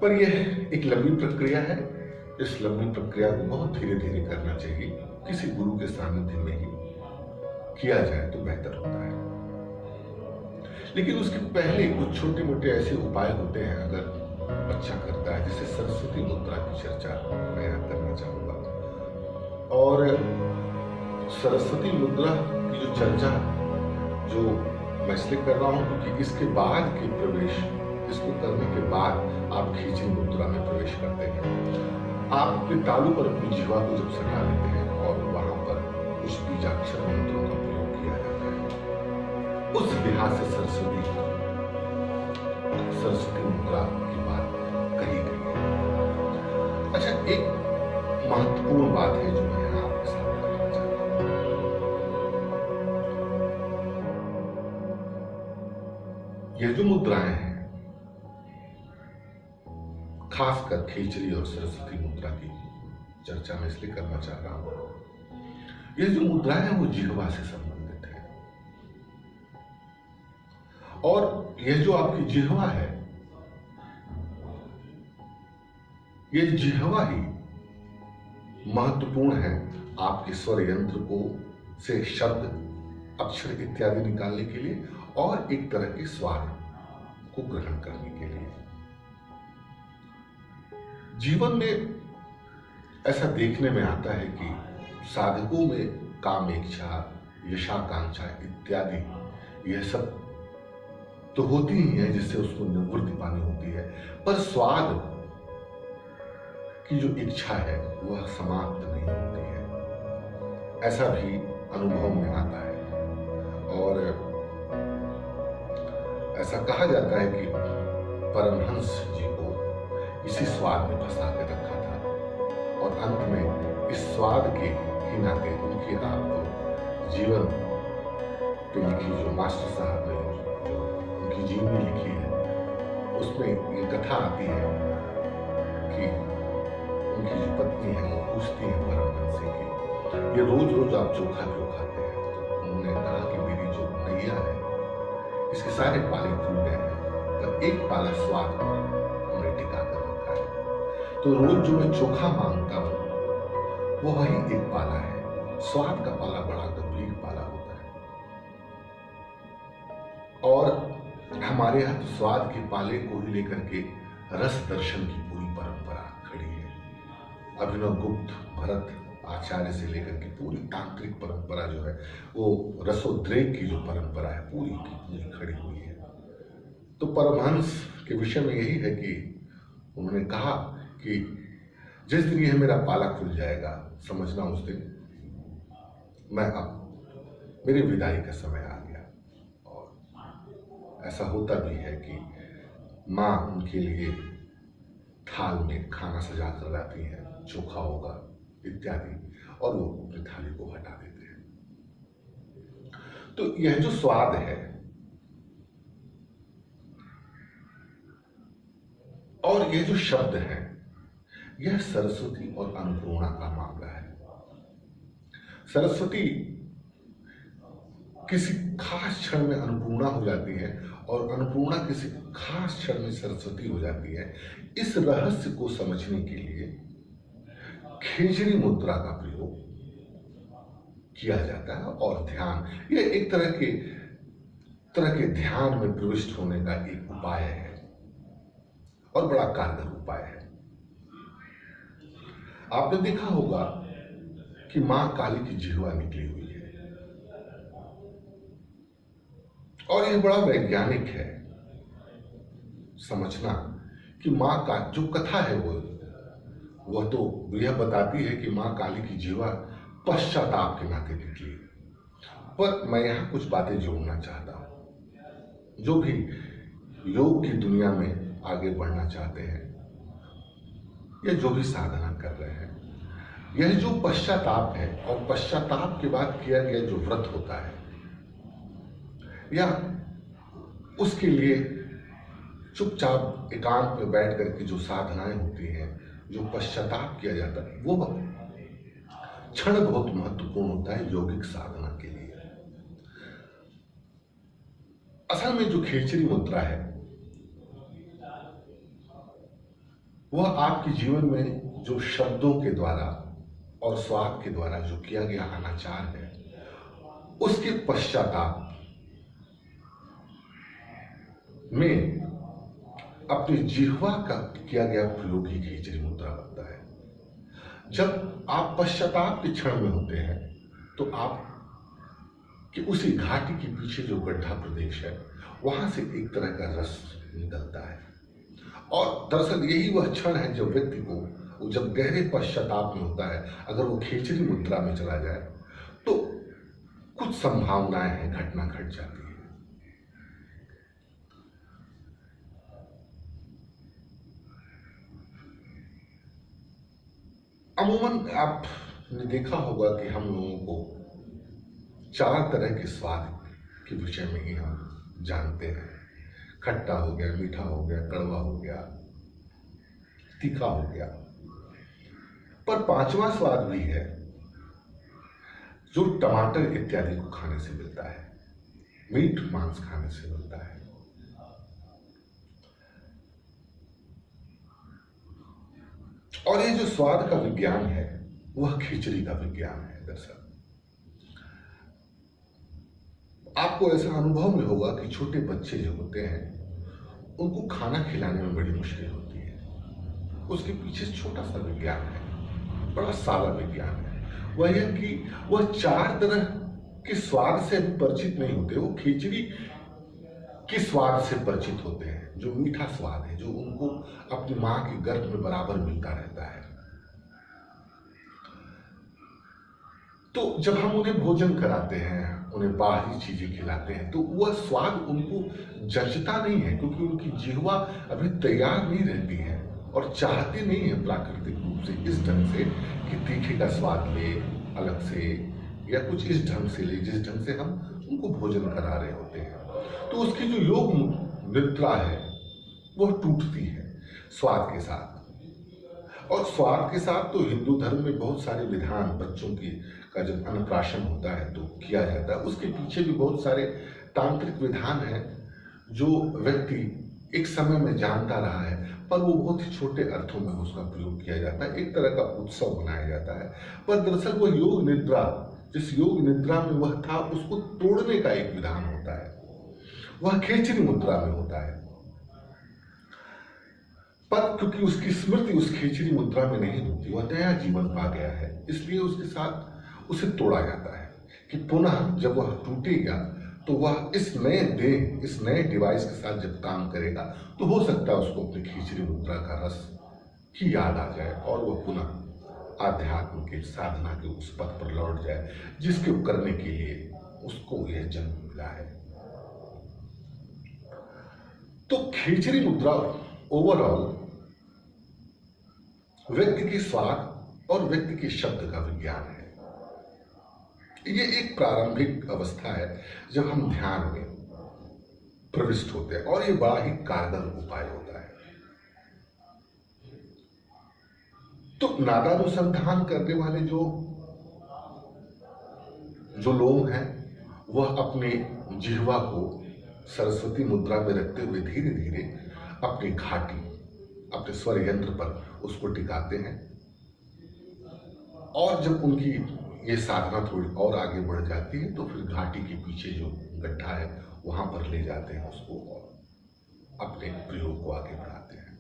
पर यह एक लंबी प्रक्रिया है। इस लंबी प्रक्रिया को बहुत धीरे धीरे करना चाहिए। किसी गुरु के सानिध्य में ही किया जाए तो बेहतर होता है। लेकिन उसके पहले कुछ छोटे मोटे ऐसे उपाय होते हैं अगर बच्चा करता है, जैसे सरस्वती मुद्रा की चर्चा मैं यहाँ करना चाहूंगा। और सरस्वती मुद्रा की जो चर्चा जो मैं इसलिए कर रहा हूं क्योंकि इसके बाद के प्रवेश, इसको करने के बाद आप खींची मुद्रा में प्रवेश करते हैं। आप अपने तालू पर अपनी जीवा को जब सटा लेते हैं और वहां पर कुछ बीजाक्षर मंत्रों का प्रयोग किया जाता है, उस लिहाज से सरस्वती मुद्रा की बात कही गई है। अच्छा, एक महत्वपूर्ण बात है जो मैं यहाँ आपके साथ करना चाहता हूं। यह जो मुद्राएं हैं, खासकर खेचरी और सरस्वती मुद्रा की चर्चा मैं इसलिए करना चाह रहा हूं, ये जो मुद्राएं हैं वो जिह्वा से संबंधित है। और यह जो आपकी जिह्वा है, ये जिह्वा ही महत्वपूर्ण है आपके स्वर यंत्र को से शब्द, अक्षर इत्यादि निकालने के लिए और एक तरह के स्वाद को ग्रहण करने के लिए। जीवन में ऐसा देखने में आता है कि साधकों में कामेच्छा, यशाकांक्षा इत्यादि यह सब तो होती ही है जिससे उसको निवृत्ति पानी होती है, पर स्वाद की जो इच्छा है वह समाप्त नहीं होती है, ऐसा भी अनुभव में आता है। और ऐसा कहा जाता है कि परमहंस जी को इसी स्वाद में फंसा के रखा था और अंत में इस स्वाद के ही नाते उनकी आप जीवन पे लिखी जो मास्टर साहब ने जो उनकी जीवनी लिखी है, उसमें ये कथा आती है कि उनकी जो पत्नी है वो पूछती है परमहंस से कि ये रोज रोज आप चोखा क्यों खाते हैं? तो उन्होंने कहा कि मेरी जो नैया है इसके सारे पाले टूट गए हैं, पर एक पाला स्वाद हमने टिका कर रखा है। तो रोज जो मैं चोखा मांगता हूं वो वही एक पाला है। स्वाद का पाला बड़ा गंभीर पाला होता है और हमारे यहाँ तो स्वाद के पाले को ही लेकर के रस दर्शन की पूरी परंपरा खड़ी है। अभिनव गुप्त, भरत आचार्य से लेकर के पूरी तांत्रिक परंपरा जो है वो रसोद्रेक की जो परंपरा है पूरी की पूरी खड़ी हुई है। तो परमहंस के विषय में यही है कि उन्होंने कहा कि जिस दिन यह मेरा पाला खुल जाएगा, समझना उस दिन मैं अब मेरी विदाई का समय आ गया। और ऐसा होता भी है कि माँ उनके लिए थाल में खाना सजा कर लाती है, चोखा होगा इत्यादि, और वो अपनी थाली को हटा देते हैं। तो यह जो स्वाद है और ये जो शब्द है, यह सरस्वती और अन्नपूर्णा का मामला है। सरस्वती किसी खास क्षण में अन्नपूर्णा हो जाती है और अन्नपूर्णा किसी खास क्षण में सरस्वती हो जाती है। इस रहस्य को समझने के लिए खेचरी मुद्रा का प्रयोग किया जाता है और ध्यान, यह एक तरह के ध्यान में प्रविष्ट होने का एक उपाय है और बड़ा कारगर उपाय है। आपने देखा होगा कि मां काली की जिह्वा निकली हुई है और यह बड़ा वैज्ञानिक है समझना कि मां का जो कथा है वह तो यह बताती है कि मां काली की जिह्वा पश्चाताप के नाते निकली। पर मैं यहां कुछ बातें जोड़ना चाहता हूं। जो भी योग की दुनिया में आगे बढ़ना चाहते हैं या जो भी साधना कर रहे हैं, यह जो पश्चाताप है और पश्चाताप के बाद किया गया जो व्रत होता है या उसके लिए चुपचाप एकांत में बैठ करके जो साधनाएं होती हैं, जो पश्चाताप किया जाता है, वो क्षण बहुत महत्वपूर्ण होता है यौगिक साधना के लिए। असल में जो खेचरी मुद्रा है वह आपके जीवन में जो शब्दों के द्वारा और स्वाद के द्वारा जो किया गया अनाचार है, उसके पश्चाताप में अपनी जिह्वा का किया गया प्रयोग ही खींचरी मुद्रा बनता है। जब आप पश्चाताप के क्षण में होते हैं तो आप कि उसी घाटी के पीछे जो गड्ढा प्रदेश है वहां से एक तरह का रस निकलता है। और दरअसल यही वह क्षण है जब व्यक्ति को जब गहरे पश्चाताप में होता है, अगर वो खींचरी मुद्रा में चला जाए तो कुछ संभावनाएं हैं, घटना घट जाती है। अमूमन आपने देखा होगा कि हम लोगों को 4 तरह के स्वाद के विषय में ही हम जानते हैं। खट्टा हो गया, मीठा हो गया, कड़वा हो गया, तीखा हो गया। पर 5वां स्वाद भी है जो टमाटर इत्यादि को खाने से मिलता है, मीट मांस खाने से मिलता है। और ये जो स्वाद का विज्ञान है वह खिचड़ी का विज्ञान है। दरअसल आपको ऐसा अनुभव में होगा कि छोटे बच्चे जो होते हैं उनको खाना खिलाने में बड़ी मुश्किल होती है। उसके पीछे छोटा सा विज्ञान है, बड़ा सादा विज्ञान है। वह यह कि वह 4 तरह के स्वाद से अभी परिचित नहीं होते। वो खिचड़ी के स्वाद से परिचित होते हैं, जो मीठा स्वाद है, जो उनको अपनी मां के गर्भ में बराबर मिलता रहता है। तो जब हम उन्हें भोजन कराते हैं, उन्हें बाहरी चीजें खिलाते हैं, तो वह स्वाद उनको जचता नहीं है, क्योंकि उनकी जिह्वा अभी तैयार नहीं रहती है और चाहती नहीं है प्राकृतिक रूप से इस ढंग से कि तीखे का स्वाद ले अलग से, या कुछ इस ढंग से ले जिस ढंग से हम उनको भोजन करा रहे होते हैं। तो उसकी जो योग निद्रा है वह टूटती है स्वाद के साथ। और स्वाद के साथ तो हिंदू धर्म में बहुत सारे विधान, बच्चों की का जब अन्नप्राशन होता है तो किया जाता है, उसके पीछे भी बहुत सारे तांत्रिक विधान हैं जो व्यक्ति एक समय में जानता रहा है, पर वो बहुत ही छोटे अर्थों में उसका प्रयोग किया जाता है, एक तरह का उत्सव मनाया जाता है। पर दरअसल वो योग निद्रा, जिस योग निद्रा में वह था, उसको तोड़ने का एक विधान होता है, वह खिचड़ी मुद्रा में होता है। पर क्योंकि उसकी स्मृति उस खिचड़ी मुद्रा में नहीं होती, वह नया जीवन पा गया है, इसलिए उसके साथ उसे तोड़ा जाता है कि पुनः जब वह टूटेगा तो वह इस नए देह, इस नए डिवाइस के साथ जब काम करेगा तो हो सकता है उसको अपनी खिचड़ी मुद्रा का रस की याद आ जाए और वह पुनः आध्यात्म के साधना के उस पथ पर लौट जाए जिसके करने के लिए उसको यह जन्म मिला है। तो खिचड़ी मुद्रा ओवरऑल व्यक्ति के स्वाद और व्यक्ति के शब्द का विज्ञान है। ये एक प्रारंभिक अवस्था है जब हम ध्यान में प्रविष्ट होते हैं, और ये बड़ा ही कारगर उपाय होता है। तो नादानुसंधान करने वाले जो लोग हैं वह अपने जिह्वा को सरस्वती मुद्रा में रखते हुए धीरे धीरे अपनी घाटी, अपने स्वर यंत्र पर उसको टिकाते हैं, और जब उनकी ये साधना थोड़ी और आगे बढ़ जाती है तो फिर घाटी के पीछे जो गड्ढा है वहां पर ले जाते हैं उसको और अपने प्रयोग को आगे बढ़ाते हैं।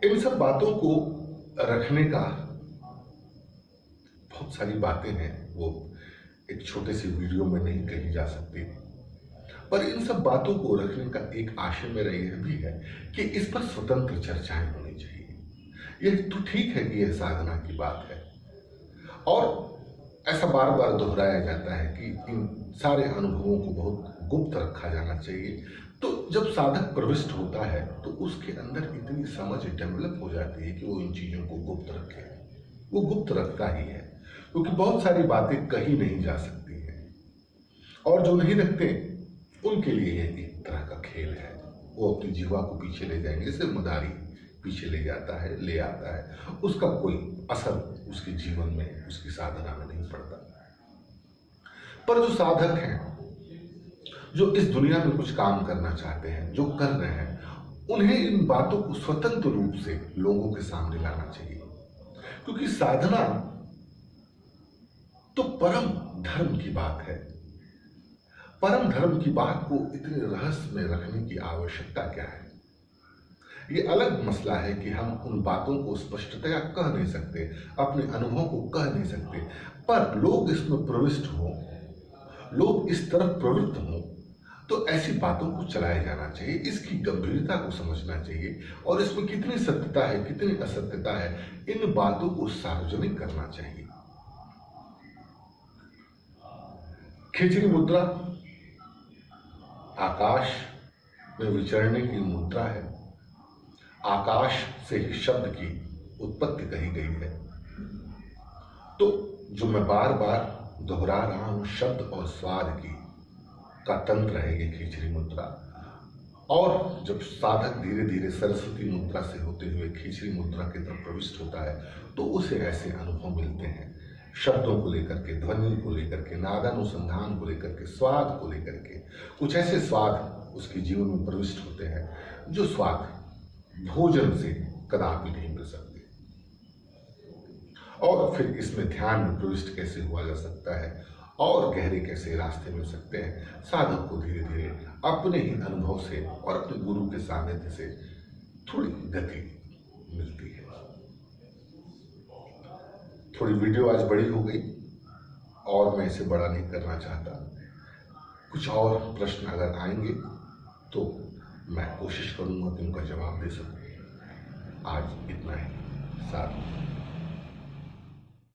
इन सब बातों को रखने का बहुत सारी बातें हैं, वो एक छोटे से वीडियो में नहीं कही जा सकती, पर इन सब बातों को रखने का एक आशय मेरा यह भी है कि इस पर स्वतंत्र चर्चाएं होनी चाहिए। यह तो ठीक है कि यह साधना की बात है, और ऐसा बार बार दोहराया जाता है कि इन सारे अनुभवों को बहुत गुप्त रखा जाना चाहिए। तो जब साधक प्रविष्ट होता है तो उसके अंदर इतनी समझ डेवलप हो जाती है कि वो इन चीजों को गुप्त रखे। वो गुप्त रखता ही है, क्योंकि बहुत सारी बातें कही नहीं जा सकती हैं, और जो नहीं रखते उनके लिए यह एक तरह का खेल है। वो अपनी जीवा को पीछे ले जाएंगे, जैसे मदारी पीछे ले जाता है, ले आता है, उसका कोई असर उसके जीवन में, उसकी साधना में नहीं पड़ता। पर जो साधक हैं जो इस दुनिया में कुछ काम करना चाहते हैं, जो कर रहे हैं, उन्हें इन बातों को स्वतंत्र रूप से लोगों के सामने लाना चाहिए। क्योंकि साधना तो परम धर्म की बात है। परम धर्म की बात को इतने रहस्य में रखने की आवश्यकता क्या है? ये अलग मसला है कि हम उन बातों को स्पष्टतया कह नहीं सकते, अपने अनुभव को कह नहीं सकते, पर लोग इसमें प्रविष्ट हों, लोग इस तरफ प्रवृत्त हों, तो ऐसी बातों को चलाया जाना चाहिए। इसकी गंभीरता को समझना चाहिए और इसमें कितनी सत्यता है, कितनी असत्यता है, इन बातों को सार्वजनिक करना चाहिए। खिचड़ी मुद्रा आकाश में विचरने की मुद्रा है। आकाश से ही शब्द की उत्पत्ति कही गई है। तो जो मैं बार बार दोहरा रहा हूं, शब्द और स्वाद की का तंत्र है ये खिचड़ी मुद्रा। और जब साधक धीरे धीरे सरस्वती मुद्रा से होते हुए खिचड़ी मुद्रा की तरफ प्रविष्ट होता है, तो उसे ऐसे अनुभव मिलते हैं, शब्दों को लेकर के, ध्वनि को लेकर के, नादानुसंधान को लेकर के, स्वाद को लेकर के। कुछ ऐसे स्वाद उसके जीवन में प्रविष्ट होते हैं जो स्वाद भोजन से कदापि नहीं मिल सकते। और फिर इसमें ध्यान में प्रविष्ट कैसे हुआ जा सकता है और गहरे कैसे रास्ते मिल सकते हैं, साधक को धीरे धीरे अपने ही अनुभव से और अपने गुरु के सानिध्य से थोड़ी गति मिलती है। थोड़ी वीडियो आज बड़ी हो गई और मैं इसे बड़ा नहीं करना चाहता। कुछ और प्रश्न अगर आएंगे तो मैं कोशिश करूंगा कि उनका जवाब दे सकूं। आज इतना ही। साथ